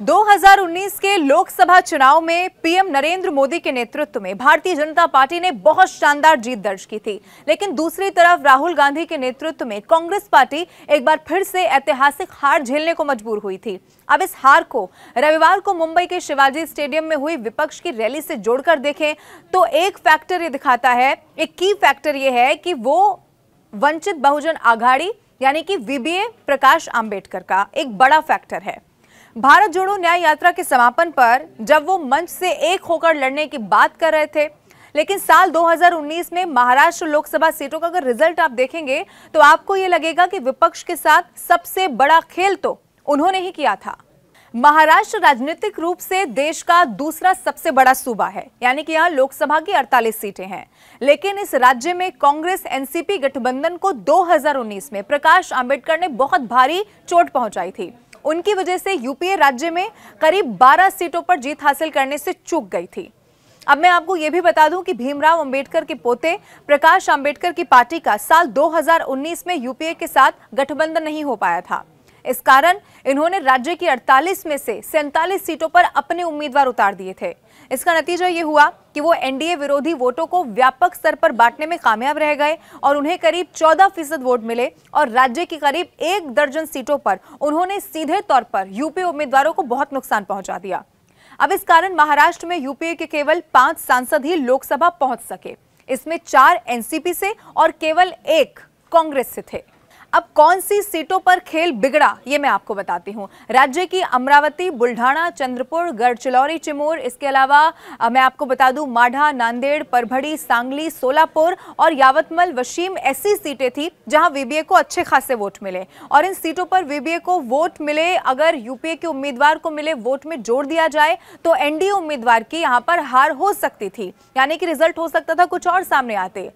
2019 के लोकसभा चुनाव में पीएम नरेंद्र मोदी के नेतृत्व में भारतीय जनता पार्टी ने बहुत शानदार जीत दर्ज की थी, लेकिन दूसरी तरफ राहुल गांधी के नेतृत्व में कांग्रेस पार्टी एक बार फिर से ऐतिहासिक हार झेलने को मजबूर हुई थी। अब इस हार को रविवार को मुंबई के शिवाजी स्टेडियम में हुई विपक्ष की रैली से जोड़कर देखें तो एक फैक्टर ये दिखाता है, एक की फैक्टर ये है कि वो वंचित बहुजन आघाड़ी यानी कि वीबीए प्रकाश आंबेडकर का एक बड़ा फैक्टर है। भारत जोड़ो न्याय यात्रा के समापन पर जब वो मंच से एक होकर लड़ने की बात कर रहे थे, लेकिन साल 2019 में महाराष्ट्र लोकसभा सीटों का अगर रिजल्ट आप देखेंगे तो आपको ये लगेगा कि विपक्ष के साथ सबसे बड़ा खेल तो उन्होंने ही किया था। महाराष्ट्र राजनीतिक रूप से देश का दूसरा सबसे बड़ा सूबा है, यानी कि यहाँ लोकसभा की 48 सीटें हैं, लेकिन इस राज्य में कांग्रेस एनसीपी गठबंधन को 2019 में प्रकाश आंबेडकर ने बहुत भारी चोट पहुंचाई थी। उनकी वजह से यूपीए राज्य में करीब 12 सीटों पर जीत हासिल करने से चूक गई थी। अब मैं आपको यह भी बता दूं कि भीमराव अंबेडकर के पोते प्रकाश आंबेडकर की पार्टी का साल 2019 में यूपीए के साथ गठबंधन नहीं हो पाया था। इस कारण इन्होंने राज्य की 48 में से 47 सीटों पर अपने उम्मीदवार उतार दिए थे। इसका नतीजा ये हुआ कि वो एनडीए विरोधी वोटों को व्यापक स्तर पर बांटने में कामयाब रह गए और उन्हें करीब 14% वोट मिले और राज्य की करीब 1 दर्जन सीटों पर उन्होंने सीधे तौर पर यूपीए उम्मीदवारों को बहुत नुकसान पहुंचा दिया। अब इस कारण महाराष्ट्र में यूपीए के केवल 5 सांसद ही लोकसभा पहुंच सके। इसमें 4 एनसीपी से और केवल 1 कांग्रेस से थे। अब कौन सी सीटों पर खेल बिगड़ा ये मैं आपको बताती हूँ। राज्य की अमरावती, बुल्ढाना, चंद्रपुर, गढ़चिरौली, चिमूर, इसके अलावा मैं आपको बता दूं माढ़ा, नांदेड़, परभड़ी, सांगली, सोलापुर और यावतमल, वशीम ऐसी सीटें थी जहां वीबीए को अच्छे खासे वोट मिले और इन सीटों पर वीबीए को वोट मिले अगर यूपीए के उम्मीदवार को मिले वोट में जोड़ दिया जाए तो एनडीए उम्मीदवार की यहां पर हार हो सकती थी, यानी कि रिजल्ट हो सकता था कुछ और सामने आते।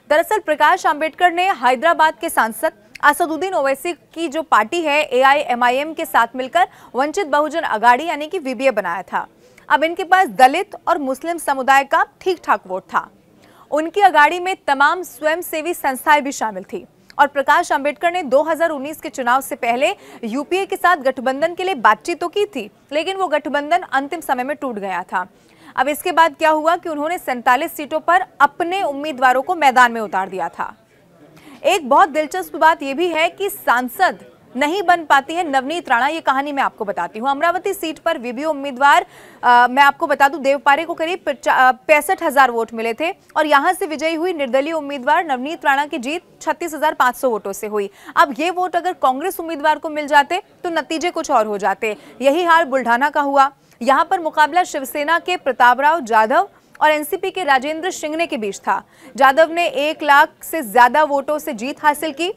दरअसल प्रकाश आंबेडकर ने हैदराबाद के सांसद असदुद्दीन ओवैसी की जो पार्टी है एआईएमआईएम के साथ मिलकर वंचित बहुजन आघाड़ी यानी कि वीबीए बनाया था। अब इनके पास दलित और मुस्लिम समुदाय का ठीक ठाक वोट था। उनकी आघाड़ी में तमाम स्वयंसेवी संस्थाएं भी शामिल थी और प्रकाश आंबेडकर ने 2019 के चुनाव से पहले यूपीए के साथ गठबंधन के लिए बातचीत तो की थी, लेकिन वो गठबंधन अंतिम समय में टूट गया था। अब इसके बाद क्या हुआ कि उन्होंने 47 सीटों पर अपने उम्मीदवारों को मैदान में उतार दिया था। एक बहुत दिलचस्प बात यह भी है कि सांसद नहीं बन पाती है नवनीत राणा, ये कहानी मैं आपको बताती हूँ। अमरावती सीट पर वीबीए उम्मीदवार मैं आपको बता दूं देवपारे को करीब 65,000 वोट मिले थे और यहां से विजयी हुई निर्दलीय उम्मीदवार नवनीत राणा की जीत 36,500 वोटों से हुई। अब ये वोट अगर कांग्रेस उम्मीदवार को मिल जाते तो नतीजे कुछ और हो जाते। यही हाल बुल्ढाना का हुआ। यहाँ पर मुकाबला शिवसेना के प्रतापराव जाधव और एनसीपी के राजेंद्र शिंगने के बीच था। जाधव ने 1 लाख से ज्यादा वोटों से जीत हासिल की,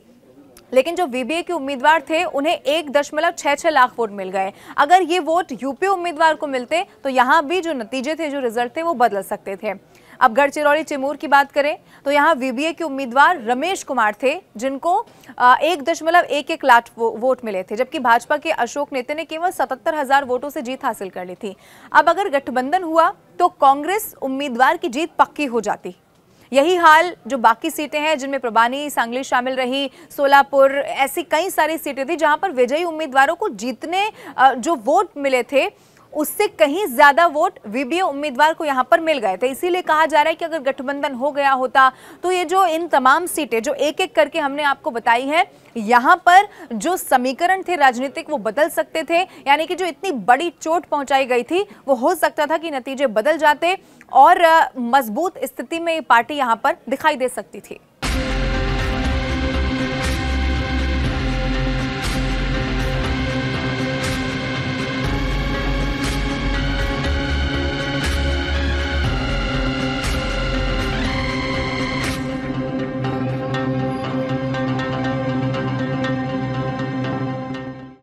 लेकिन जो वीबीए के उम्मीदवार थे उन्हें 1.66 लाख वोट मिल गए। अगर ये वोट यूपी उम्मीदवार को मिलते तो यहाँ भी जो नतीजे थे, जो रिजल्ट थे वो बदल सकते थे। अब गढ़चिरौली चिमूर की बात करें तो यहाँ वीबीए के उम्मीदवार रमेश कुमार थे जिनको 1.11 लाख वोट मिले थे, जबकि भाजपा के अशोक नेते ने केवल 77,000 वोटों से जीत हासिल कर ली थी। अब अगर गठबंधन हुआ तो कांग्रेस उम्मीदवार की जीत पक्की हो जाती। यही हाल जो बाकी सीटें हैं जिनमें प्रभानी, सांगली शामिल रही, सोलापुर, ऐसी कई सारी सीटें थी जहां पर विजयी उम्मीदवारों को जीतने जो वोट मिले थे उससे कहीं ज्यादा वोट वीबीए उम्मीदवार को यहां पर मिल गए थे। इसीलिए कहा जा रहा है कि अगर गठबंधन हो गया होता तो ये जो इन तमाम सीटें जो एक एक करके हमने आपको बताई हैं, यहां पर जो समीकरण थे राजनीतिक वो बदल सकते थे, यानी कि जो इतनी बड़ी चोट पहुंचाई गई थी वो हो सकता था कि नतीजे बदल जाते और मजबूत स्थिति में ये पार्टी यहां पर दिखाई दे सकती थी।